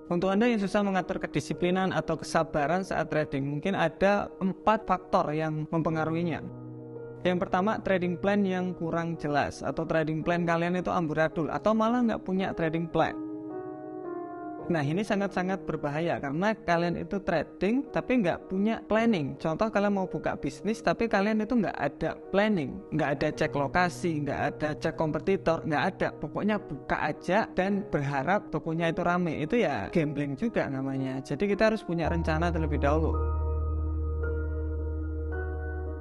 Untuk Anda yang susah mengatur kedisiplinan atau kesabaran saat trading, mungkin ada 4 faktor yang mempengaruhinya. Yang pertama, trading plan yang kurang jelas, atau trading plan kalian itu amburadul, atau malah nggak punya trading plan. Nah, ini sangat-sangat berbahaya karena kalian itu trading tapi nggak punya planning. Contoh, kalian mau buka bisnis tapi kalian itu nggak ada planning, nggak ada cek lokasi, nggak ada cek kompetitor, nggak ada. Pokoknya buka aja dan berharap tokonya itu rame. Itu ya gambling juga namanya. Jadi kita harus punya rencana terlebih dahulu.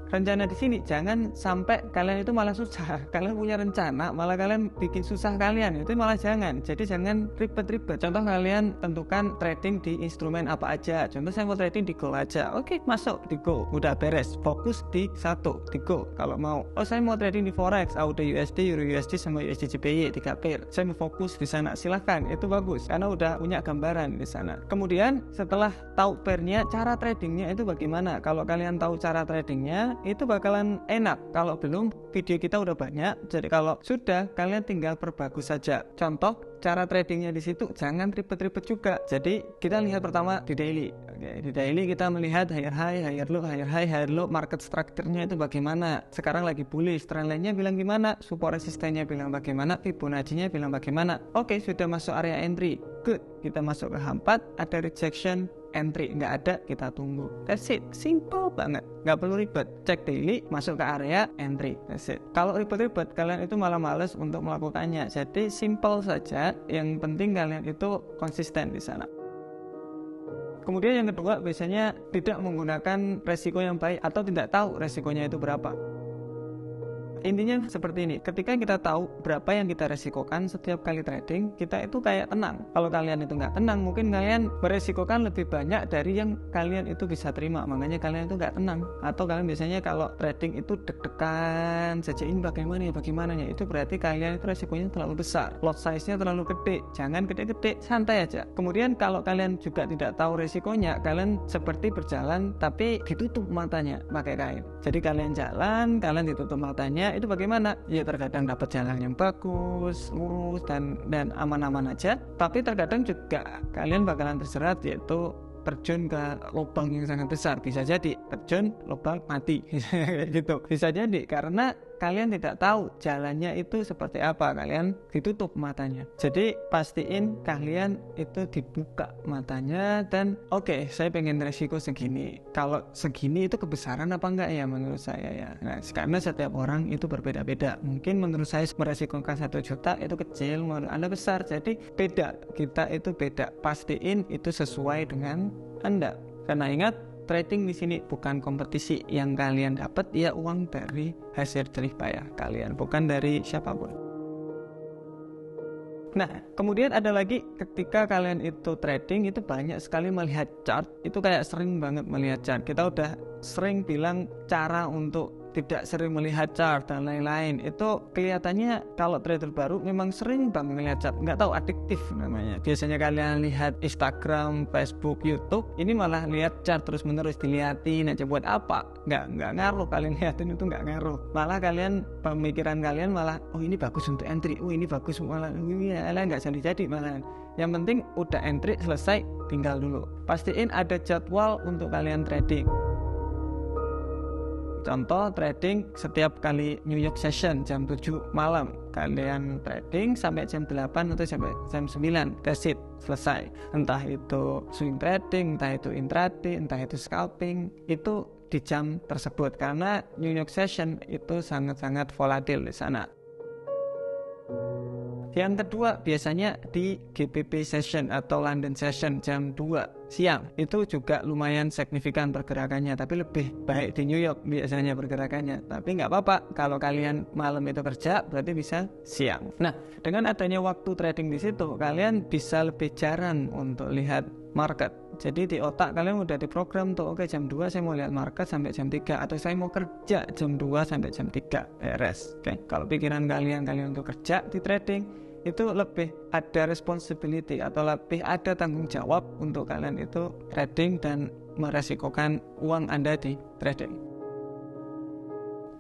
Rencana di sini jangan sampai kalian itu malah susah. Kalian punya rencana malah kalian bikin susah kalian, itu malah jangan. Jadi jangan ribet-ribet. Contoh, kalian tentukan trading di instrumen apa aja. Contoh, saya mau trading di gold aja. Oke, masuk di gold, udah beres, fokus di satu, di gold. Kalau mau, saya mau trading di forex, udah USD, Euro USD sama USD JPY 3 pair, saya mau fokus di sana. Silahkan, itu bagus karena udah punya gambaran di sana. Kemudian setelah tahu pairnya, cara tradingnya itu bagaimana. Kalau kalian tahu cara tradingnya, itu bakalan enak. Kalau belum, video kita udah banyak. Jadi kalau sudah, kalian tinggal perbagus saja. Contoh, cara tradingnya di situ jangan ribet-ribet juga. Jadi kita lihat pertama di daily. Oke, di daily kita melihat higher high, higher low, higher high, higher low, market structure-nya itu bagaimana. Sekarang lagi bullish, trend line-nya bilang gimana, support resistance-nya bilang bagaimana, Fibonacci-nya bilang bagaimana. Oke, sudah masuk area entry. Good. Kita masuk ke H4, ada rejection, entry. Nggak ada, kita tunggu. That's it. Simple banget. Nggak perlu ribet. Cek daily, masuk ke area entry. That's it. Kalau ribet-ribet, kalian itu malah males untuk melakukannya. Jadi simple saja. Yang penting kalian itu konsisten di sana. Kemudian yang kedua, biasanya tidak menggunakan resiko yang baik atau tidak tahu resikonya itu berapa. Intinya seperti ini, ketika kita tahu berapa yang kita resikokan setiap kali trading, kita itu kayak tenang. Kalau kalian itu nggak tenang, mungkin kalian meresikokan lebih banyak dari yang kalian itu bisa terima. Makanya kalian itu nggak tenang. Atau kalian biasanya kalau trading itu deg-degan saja, ini bagaimana ya, itu berarti kalian itu resikonya terlalu besar, lot size-nya terlalu gede. Jangan gede-gede, santai aja. Kemudian kalau kalian juga tidak tahu resikonya, kalian seperti berjalan tapi ditutup matanya pakai kain. Jadi kalian jalan, kalian ditutup matanya, itu bagaimana? Ya terkadang dapat jalan yang bagus, lurus dan aman-aman aja. Tapi terkadang juga kalian bakalan terjerat, yaitu terjun ke lubang yang sangat besar. Bisa jadi terjun lubang mati gitu. Bisa jadi karena kalian tidak tahu jalannya itu seperti apa, kalian ditutup matanya. Jadi pastiin kalian itu dibuka matanya dan oke, saya pengen resiko segini. Kalau segini itu kebesaran apa enggak ya menurut saya ya. Nah, karena setiap orang itu berbeda-beda. Mungkin menurut saya meresikokan 1 juta itu kecil, menurut Anda besar. Jadi beda, kita itu beda. Pastiin itu sesuai dengan Anda. Karena ingat, trading di sini bukan kompetisi. Yang kalian dapat ya uang dari hasil jerih payah kalian, bukan dari siapapun. Nah, kemudian ada lagi, ketika kalian itu trading itu banyak sekali melihat chart. Itu kayak sering banget melihat chart. Kita udah sering bilang cara untuk tidak sering melihat chart dan lain-lain. Itu kelihatannya kalau trader baru memang sering banget melihat chart. Nggak tahu, adiktif namanya. Biasanya kalian lihat Instagram, Facebook, YouTube, ini malah lihat chart terus-menerus, dilihatin aja. Buat apa? Nggak ngaruh. Kalian lihatin itu nggak ngaruh. Malah kalian, pemikiran kalian malah, oh ini bagus untuk entry, oh ini bagus, malah ini nggak jadi malah. Yang penting udah entry selesai, tinggal dulu. Pastiin ada jadwal untuk kalian trading. Contoh, trading setiap kali New York session jam 7 malam. Kalian trading sampai jam 8 atau sampai jam 9. That's it, selesai. Entah itu swing trading, entah itu intraday, entah itu scalping, itu di jam tersebut. Karena New York session itu sangat-sangat volatil di sana. Yang kedua, biasanya di GBP session atau London session jam 2 siang. Itu juga lumayan signifikan pergerakannya, tapi lebih baik di New York biasanya pergerakannya. Tapi nggak apa-apa, kalau kalian malam itu kerja, berarti bisa siang. Nah, dengan adanya waktu trading di situ, kalian bisa lebih jarang untuk lihat market. Jadi di otak kalian udah diprogram tuh, oke, jam 2 saya mau lihat market sampai jam 3, atau saya mau kerja jam 2 sampai jam 3, beres. Oke, kalau pikiran kalian untuk kerja di trading, itu lebih ada responsibility atau lebih ada tanggung jawab untuk kalian itu trading dan meresikokan uang Anda di trading.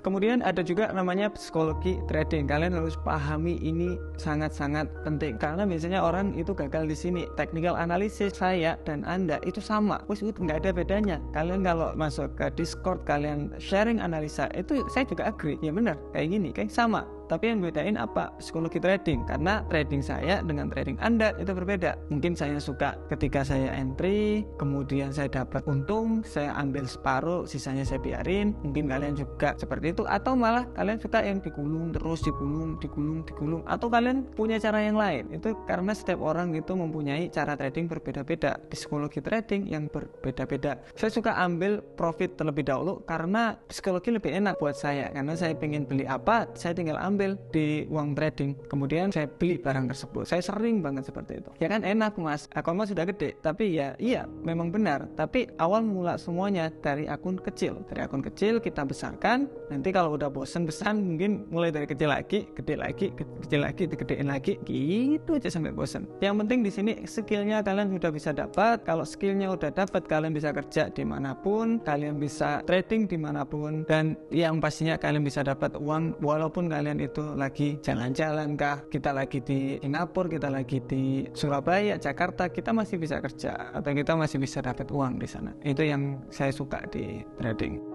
Kemudian ada juga namanya psikologi trading. Kalian harus pahami ini sangat-sangat penting karena biasanya orang itu gagal di sini. Technical analysis saya dan Anda itu sama. Wes nggak ada bedanya. Kalian kalau masuk ke Discord kalian sharing analisa itu saya juga agree. Ya benar, kayak gini, kayak sama. Tapi yang bedain apa? Psikologi trading. Karena trading saya dengan trading Anda itu berbeda. Mungkin saya suka ketika saya entry, kemudian saya dapat untung, saya ambil separuh, sisanya saya biarin. Mungkin kalian juga seperti itu. Atau malah kalian suka yang digulung terus, digulung. Atau kalian punya cara yang lain. Itu karena setiap orang itu mempunyai cara trading berbeda-beda. Psikologi trading yang berbeda-beda. Saya suka ambil profit terlebih dahulu karena psikologi lebih enak buat saya. Karena saya pengen beli apa, saya tinggal ambil di uang trading, kemudian saya beli barang tersebut. Saya sering banget seperti itu. Ya kan enak mas, akun mas sudah gede, tapi ya iya memang benar. Tapi awal mula semuanya dari akun kecil. Dari akun kecil kita besarkan. Nanti kalau udah bosen-besan mungkin mulai dari kecil lagi, gede lagi, kecil lagi, digedein lagi, gitu aja sampai bosen. Yang penting di sini skillnya kalian sudah bisa dapat. Kalau skillnya udah dapat, kalian bisa kerja dimanapun, kalian bisa trading dimanapun, dan yang pastinya kalian bisa dapat uang walaupun kalian itu lagi jalan-jalan kah, kita lagi di Singapura, kita lagi di Surabaya, Jakarta, kita masih bisa kerja atau kita masih bisa dapat uang di sana. Itu yang saya suka di trading.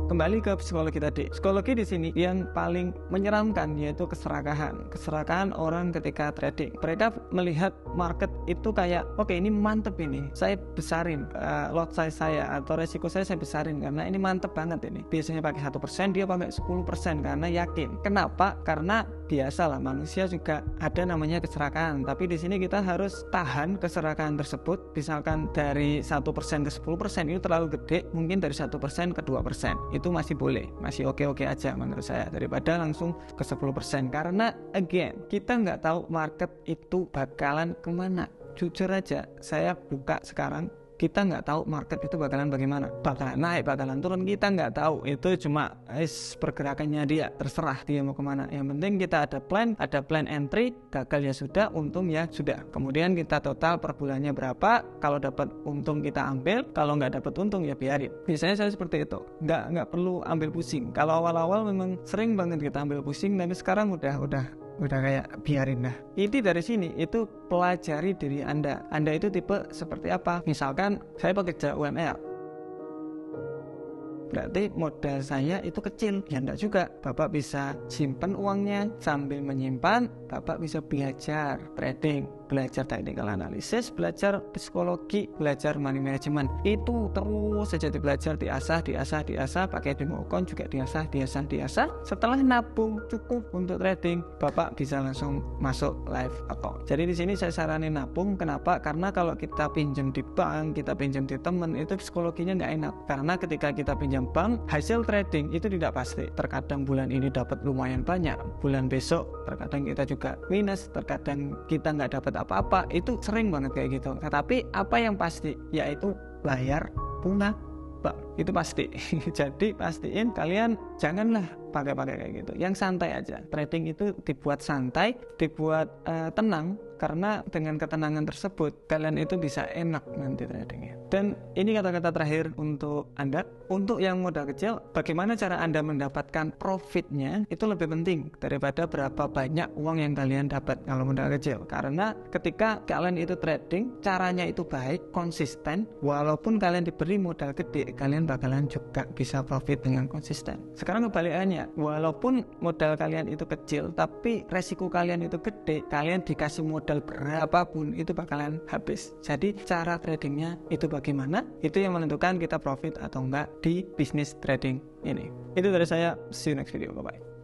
Kembali ke psikologi tadi. Psikologi di sini yang paling menyeramkan yaitu keserakahan. Keserakahan orang ketika trading. Mereka melihat market itu kayak, oke, ini mantep ini. Saya besarin lot size saya atau resiko saya besarin karena ini mantep banget ini. Biasanya pakai 1%, dia pakai 10% karena yakin. Kenapa? Karena biasalah manusia juga ada namanya keserakahan. Tapi di sini kita harus tahan keserakahan tersebut. Misalkan dari 1% ke 10% itu terlalu gede, mungkin dari 1% ke 2%. Itu masih boleh, masih oke-oke aja menurut saya daripada langsung ke 10%. Karena again, kita nggak tahu market itu bakalan kemana. Jujur aja, saya buka sekarang, kita nggak tahu market itu bakalan bagaimana, bakalan naik, bakalan turun, kita nggak tahu. Itu cuma pergerakannya dia, terserah dia mau kemana. Yang penting kita ada plan entry, gagal ya sudah, untung ya sudah. Kemudian kita total per bulannya berapa, kalau dapat untung kita ambil, kalau nggak dapat untung ya biarin. Biasanya saya seperti itu, nggak perlu ambil pusing. Kalau awal-awal memang sering banget kita ambil pusing, tapi sekarang udah kayak biarin lah. Inti dari sini itu pelajari diri Anda. Anda itu tipe seperti apa? Misalkan saya pekerja UMR, berarti modal saya itu kecil. Ya enggak juga. Bapak bisa simpan uangnya, sambil menyimpan Bapak bisa belajar trading, belajar technical analysis, belajar psikologi, belajar money management. Itu terus saja diasah, pakai demo account juga diasah. Setelah nabung cukup untuk trading, Bapak bisa langsung masuk live account. Jadi di sini saya saranin nabung. Kenapa? Karena kalau kita pinjam di bank, kita pinjam di teman, itu psikologinya nggak enak. Karena ketika kita pinjam bank, hasil trading itu tidak pasti. Terkadang bulan ini dapat lumayan banyak, bulan besok terkadang kita juga minus, terkadang kita nggak dapat apa-apa. Itu sering banget kayak gitu. Tetapi apa yang pasti yaitu bayar bunga bank, itu pasti. Jadi pastiin kalian janganlah pakai kayak gitu, yang santai aja. Trading itu dibuat santai, dibuat tenang, karena dengan ketenangan tersebut kalian itu bisa enak nanti tradingnya. Dan ini kata-kata terakhir untuk Anda, untuk yang modal kecil, bagaimana cara Anda mendapatkan profitnya itu lebih penting daripada berapa banyak uang yang kalian dapat kalau modal kecil. Karena ketika kalian itu trading, caranya itu baik, konsisten, walaupun kalian diberi modal gede, kalian bakalan juga bisa profit dengan konsisten. Sekarang kebalikannya, walaupun modal kalian itu kecil tapi resiko kalian itu gede, kalian dikasih modal berapapun itu bakalan habis. Jadi cara tradingnya itu bagaimana, itu yang menentukan kita profit atau enggak di bisnis trading ini. Itu dari saya, see you next video, bye bye.